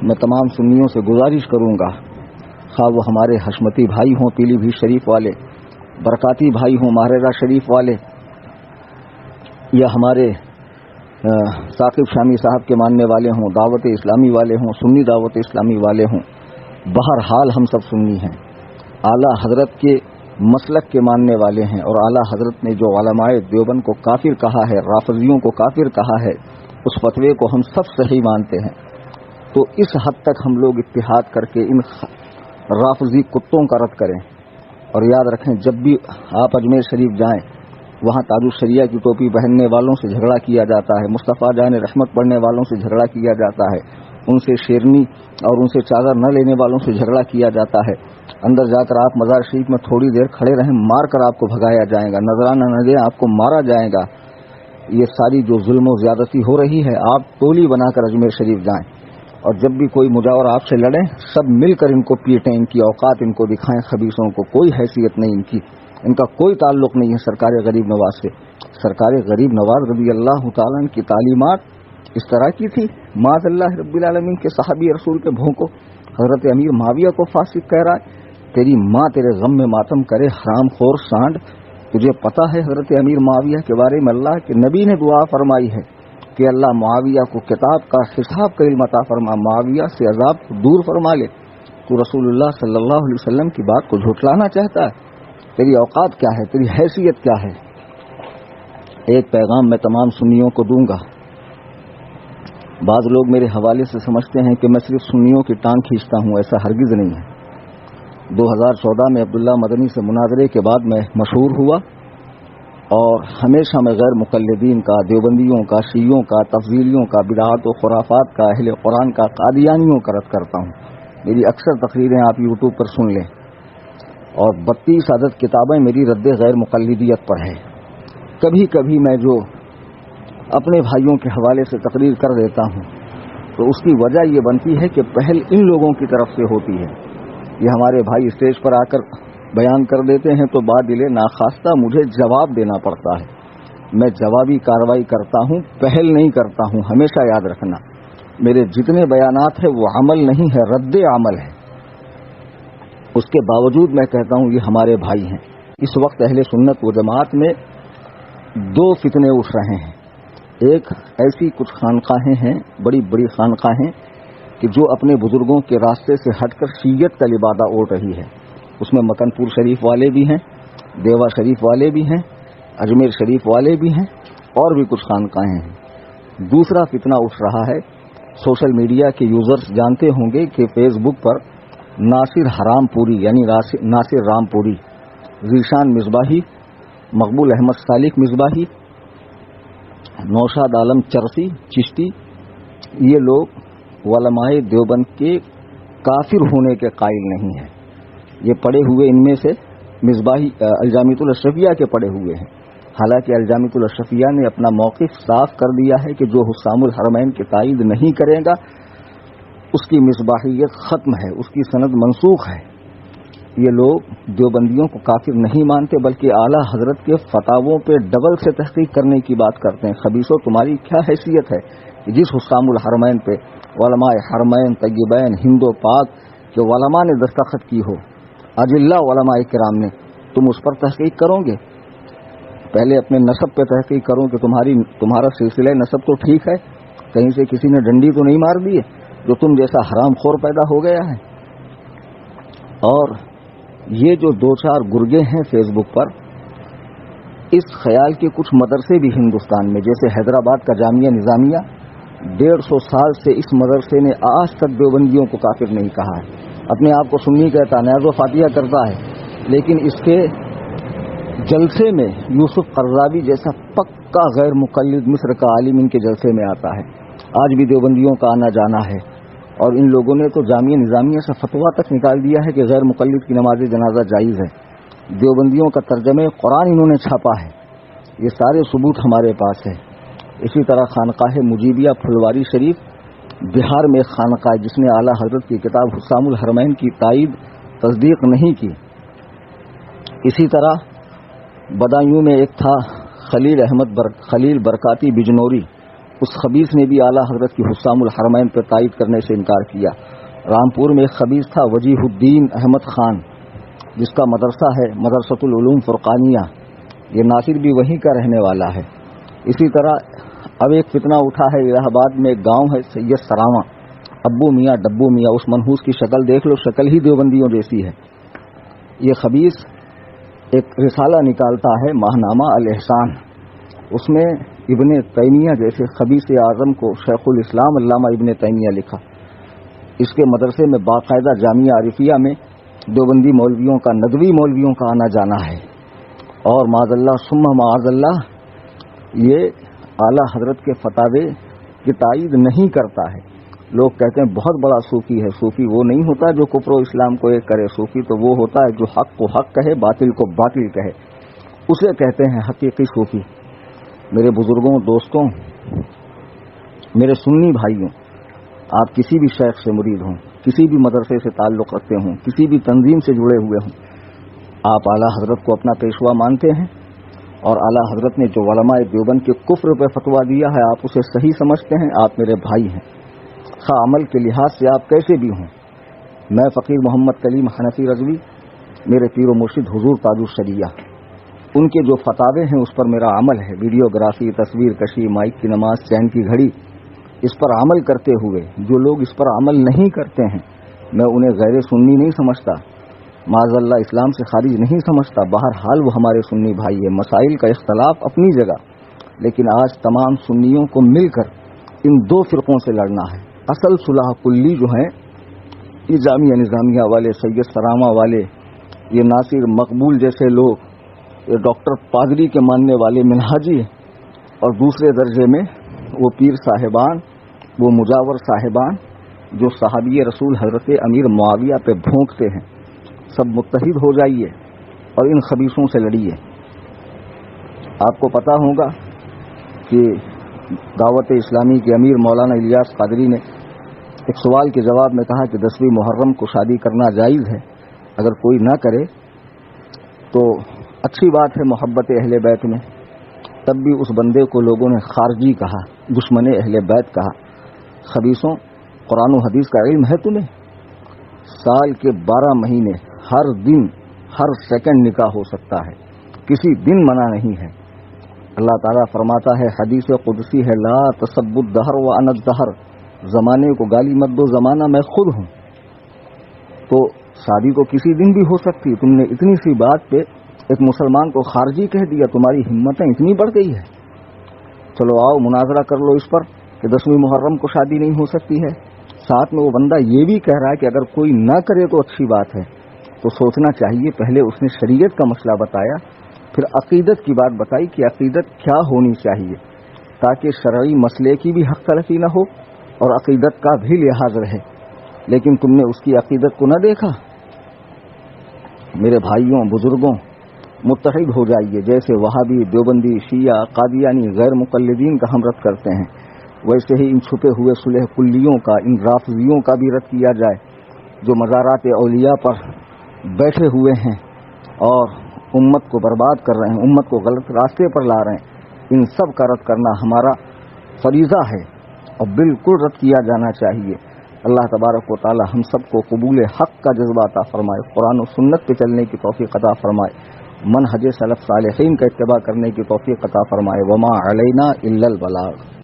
میں تمام سنیوں سے گزارش کروں گا، خواہ وہ ہمارے حشمتی بھائی ہوں پیلی بھیت شریف والے، برکاتی بھائی ہوں ماہرہ شریف والے، یا ہمارے ثاقب شامی صاحب کے ماننے والے ہوں، دعوت اسلامی والے ہوں، سنی دعوت اسلامی والے ہوں، بہرحال ہم سب سنی ہیں، اعلیٰ حضرت کے مسلک کے ماننے والے ہیں، اور اعلیٰ حضرت نے جو علماء دیوبند کو کافر کہا ہے، رافضیوں کو کافر کہا ہے، اس فتوے کو ہم سب صحیح مانتے ہیں۔ تو اس حد تک ہم لوگ اتحاد کر کے ان رافضی کتوں کا رد کریں، اور یاد رکھیں جب بھی آپ اجمیر شریف جائیں وہاں تاج الشریعہ کی ٹوپی پہننے والوں سے جھگڑا کیا جاتا ہے، مصطفیٰ جان رحمت پڑھنے والوں سے جھگڑا کیا جاتا ہے، ان سے شیرنی اور ان سے چادر نہ لینے والوں سے جھگڑا کیا جاتا ہے، اندر جا کر آپ مزار شریف میں تھوڑی دیر کھڑے رہیں، مار کر آپ کو بھگایا جائے گا، نذرانہ نہ دیں آپ کو مارا جائے گا۔ یہ ساری جو ظلم و زیادتی ہو رہی ہے، آپ ٹولی بنا کر اجمیر شریف جائیں، اور جب بھی کوئی مجاور آپ سے لڑے سب مل کر ان کو پیٹیں، ان کی اوقات ان کو دکھائیں، خبیثوں کو کوئی حیثیت نہیں ان کی، ان کا کوئی تعلق نہیں ہے سرکار غریب نواز سے۔ سرکار غریب نواز رضی اللہ تعالیٰ عنہ کی تعلیمات اس طرح کی تھی، معاذ اللہ رب العالمین کے صحابی رسول کے بھونکو حضرت امیر معاویہ کو فاسق کہہ رہا ہے، تیری ماں تیرے غم میں ماتم کرے حرام خور سانڈ۔ تجھے پتا ہے حضرت امیر معاویہ کے بارے میں اللہ کے نبی نے دعا فرمائی ہے کہ اللہ معاویہ کو کتاب کا حساب کا علم عطا فرما، معاویہ سے عذاب کو دور فرما لے۔ تو رسول اللہ صلی اللہ علیہ وسلم کی بات کو جھٹلانا چاہتا ہے؟ تیری اوقات کیا ہے، تیری حیثیت کیا ہے؟ ایک پیغام میں تمام سنیوں کو دوں گا۔ بعض لوگ میرے حوالے سے سمجھتے ہیں کہ میں صرف سنیوں کی ٹانگ کھینچتا ہوں، ایسا ہرگز نہیں ہے۔ 2014 میں عبداللہ مدنی سے مناظرے کے بعد میں مشہور ہوا، اور ہمیشہ میں غیر مقلدین کا، دیوبندیوں کا، شیعوں کا، تفضیلیوں کا، بدعات و خرافات کا، اہل قرآن کا، قادیانیوں کا رد کرتا ہوں۔ میری اکثر تقریریں آپ یوٹیوب پر سن لیں، اور 32 عدد کتابیں میری رد غیر مقلدیت پر ہے۔ کبھی کبھی میں جو اپنے بھائیوں کے حوالے سے تقریر کر دیتا ہوں تو اس کی وجہ یہ بنتی ہے کہ پہل ان لوگوں کی طرف سے ہوتی ہے۔ یہ ہمارے بھائی اسٹیج پر آ کر بیان کر دیتے ہیں تو بادل ناخواستہ مجھے جواب دینا پڑتا ہے، میں جوابی کارروائی کرتا ہوں، پہل نہیں کرتا ہوں۔ ہمیشہ یاد رکھنا میرے جتنے بیانات ہیں وہ عمل نہیں ہے، رد عمل ہے۔ اس کے باوجود میں کہتا ہوں یہ ہمارے بھائی ہیں۔ اس وقت اہل سنت و جماعت میں دو فتنے اٹھ رہے ہیں۔ ایک ایسی کچھ خانقاہیں ہیں، بڑی بڑی خانقاہیں کہ جو اپنے بزرگوں کے راستے سے ہٹ کر شیعت کا لبادہ اوڑھ رہی ہے۔ اس میں مکن پور شریف والے بھی ہیں، دیوا شریف والے بھی ہیں، اجمیر شریف والے بھی ہیں، اور بھی کچھ خانقاہیں ہیں۔ دوسرا فتنہ اٹھ رہا ہے، سوشل میڈیا کے یوزرز جانتے ہوں گے کہ فیس بک پر ناصر حرام پوری یعنی ناصر رام پوری، ذیشان مصباحی، مقبول احمد صالح مصباحی، نوشاد عالم چرسی چشتی، یہ لوگ علماء دیوبند کے کافر ہونے کے قائل نہیں ہیں۔ یہ پڑے ہوئے ان میں سے مصباحی الجامعۃ الاشرفیہ کے پڑے ہوئے ہیں، حالانکہ الجامعۃ الاشرفیہ نے اپنا موقف صاف کر دیا ہے کہ جو حسام الحرمین کی تائید نہیں کرے گا اس کی مصباحیت ختم ہے، اس کی سند منسوخ ہے۔ یہ لوگ دیوبندیوں کو کافر نہیں مانتے بلکہ اعلیٰ حضرت کے فتاووں پہ ڈبل سے تحقیق کرنے کی بات کرتے ہیں۔ خبیثو تمہاری کیا حیثیت ہے کہ جس حسام الحرمین پہ علماء حرمین طیبین ہند و پاک کے علماء نے دستخط کی ہو، اجلہ علماء کرام نے، تم اس پر تحقیق کرو گے؟ پہلے اپنے نسب پہ تحقیق کرو کہ تمہارا سلسلہ نسب تو ٹھیک ہے، کہیں سے کسی نے ڈنڈی تو نہیں مار دی ہے جو تم جیسا حرام خور پیدا ہو گیا ہے۔ اور یہ جو دو چار گرگے ہیں فیس بک پر، اس خیال کے کچھ مدرسے بھی ہندوستان میں، جیسے حیدرآباد کا جامعہ نظامیہ 150 سال سے اس مدرسے نے آج تک دیوبندیوں کو کافر نہیں کہا ہے، اپنے آپ کو سنی کہتا، نیاز و فاتحہ کرتا ہے، لیکن اس کے جلسے میں یوسف قرضاوی جیسا پکا غیر مقلد مصر کا عالم ان کے جلسے میں آتا ہے۔ آج بھی دیوبندیوں کا آنا جانا ہے، اور ان لوگوں نے تو جامعہ نظامیہ سے فتویٰ تک نکال دیا ہے کہ غیر مقلد کی نماز جنازہ جائز ہے۔ دیوبندیوں کا ترجمہ قرآن انہوں نے چھاپا ہے، یہ سارے ثبوت ہمارے پاس ہے۔ اسی طرح خانقاہ مجیبیہ پھلواری شریف بہار میں ایک خانقاہ جس نے اعلیٰ حضرت کی کتاب حسام الحرمین کی تائید تصدیق نہیں کی۔ اسی طرح بدایوں میں ایک تھا خلیل برکاتی بجنوری، اس خبیث نے بھی اعلیٰ حضرت کی حسام الحرمین پر تائید کرنے سے انکار کیا۔ رامپور میں ایک خبیث تھا وجیہ الدین احمد خان، جس کا مدرسہ ہے مدرسۃ العلوم فرقانیہ، یہ ناصر بھی وہیں کا رہنے والا ہے۔ اسی طرح اب ایک فتنہ اٹھا ہے، الہ آباد میں ایک گاؤں ہے سید سراواں، ابو میاں ڈبو میاں، اس منحوس کی شکل دیکھ لو، شکل ہی دیوبندیوں جیسی ہے۔ یہ خبیث ایک رسالہ نکالتا ہے ماہنامہ الاحسان، اس میں ابن تیمیہ جیسے خبیث اعظم کو شیخ الاسلام علامہ ابن تیمیہ لکھا۔ اس کے مدرسے میں باقاعدہ جامعہ عارفیہ میں دیوبندی مولویوں کا، ندوی مولویوں کا آنا جانا ہے، اور معاذ اللہ ثم معاذ اللہ یہ اعلیٰ حضرت کے فتاوے کی تائید نہیں کرتا ہے۔ لوگ کہتے ہیں بہت بڑا صوفی ہے۔ صوفی وہ نہیں ہوتا جو کفر و اسلام کو ایک کرے، صوفی تو وہ ہوتا ہے جو حق کو حق کہے، باطل کو باطل کہے، اسے کہتے ہیں حقیقی صوفی۔ میرے بزرگوں، دوستوں، میرے سنی بھائیوں، آپ کسی بھی شیخ سے مرید ہوں، کسی بھی مدرسے سے تعلق رکھتے ہوں، کسی بھی تنظیم سے جڑے ہوئے ہوں، آپ اعلیٰ حضرت کو اپنا پیشوا مانتے ہیں، اور اعلیٰ حضرت نے جو علماء دیوبند کے کفر پہ فتویٰ دیا ہے آپ اسے صحیح سمجھتے ہیں، آپ میرے بھائی ہیں، خواہ عمل کے لحاظ سے آپ کیسے بھی ہوں۔ میں فقیر محمد کلیم حنفی رضوی، میرے پیر و مرشد حضور تاج الشریعہ، ان کے جو فتاوے ہیں اس پر میرا عمل ہے۔ ویڈیوگرافی، تصویر کشی، مائک کی نماز، چین کی گھڑی، اس پر عمل کرتے ہوئے جو لوگ اس پر عمل نہیں کرتے ہیں میں انہیں غیر سنی نہیں سمجھتا، معاذ اللہ اسلام سے خارج نہیں سمجھتا۔ بہرحال وہ ہمارے سنی بھائی ہیں، مسائل کا اختلاف اپنی جگہ، لیکن آج تمام سنیوں کو مل کر ان دو فرقوں سے لڑنا ہے۔ اصل صلح کلی جو ہیں یہ جامعہ نظامیہ والے، سید سراواں والے، یہ ناصر مقبول جیسے لوگ، یہ ڈاکٹر پادری کے ماننے والے منہاجی، اور دوسرے درجے میں وہ پیر صاحبان، وہ مجاور صاحبان جو صحابی رسول حضرت امیر معاویہ پہ بھونکتے ہیں، سب متحد ہو جائیے اور ان خبیثوں سے لڑیے۔ آپ کو پتا ہوگا کہ دعوت اسلامی کے امیر مولانا الیاس قادری نے ایک سوال کے جواب میں کہا کہ 10ویں محرم کو شادی کرنا جائز ہے، اگر کوئی نہ کرے تو اچھی بات ہے محبت اہل بیت میں۔ تب بھی اس بندے کو لوگوں نے خارجی کہا، دشمن اہل بیت کہا۔ خبیثوں، قرآن و حدیث کا علم ہے تمہیں؟ سال کے 12 مہینے ہر دن ہر سیکنڈ نکاح ہو سکتا ہے، کسی دن منع نہیں ہے۔ اللہ تعالیٰ فرماتا ہے، حدیث قدسی ہے، لا تسبوا الدہر وانا الدہر، زمانے کو گالی مت دو، زمانہ میں خود ہوں۔ تو شادی تو کسی دن بھی ہو سکتی، تم نے اتنی سی بات پہ ایک مسلمان کو خارجی کہہ دیا، تمہاری ہمتیں اتنی بڑھ گئی ہے۔ چلو آؤ مناظرہ کر لو اس پر کہ 10ویں محرم کو شادی نہیں ہو سکتی ہے۔ ساتھ میں وہ بندہ یہ بھی کہہ رہا ہے کہ اگر کوئی نہ کرے تو اچھی بات ہے، تو سوچنا چاہیے پہلے اس نے شریعت کا مسئلہ بتایا، پھر عقیدت کی بات بتائی کہ عقیدت کیا ہونی چاہیے، تاکہ شرعی مسئلے کی بھی حق تلفی نہ ہو اور عقیدت کا بھی لحاظ رہے۔ لیکن تم نے اس کی عقیدت کو نہ دیکھا۔ میرے بھائیوں، بزرگوں، متحد ہو جائیے۔ جیسے وہابی، دیوبندی، شیعہ، قادیانی غیر مقلدین کا ہم رد کرتے ہیں، ویسے ہی ان چھپے ہوئے صلح کلیوں کا، ان رافضیوں کا بھی رد کیا جائے جو مزارات اولیاء پر بیٹھے ہوئے ہیں اور امت کو برباد کر رہے ہیں، امت کو غلط راستے پر لا رہے ہیں۔ ان سب کا رد کرنا ہمارا فریضہ ہے اور بالکل رد کیا جانا چاہیے۔ اللہ تبارک و تعالی ہم سب کو قبول حق کا جذبہ عطا فرمائے، قرآن و سنت پہ چلنے کی توفیق عطا فرمائے، منہج سلف صالحین کا اتباع کرنے کی توفیق عطا فرمائے۔ وما علینا الا البلاغ۔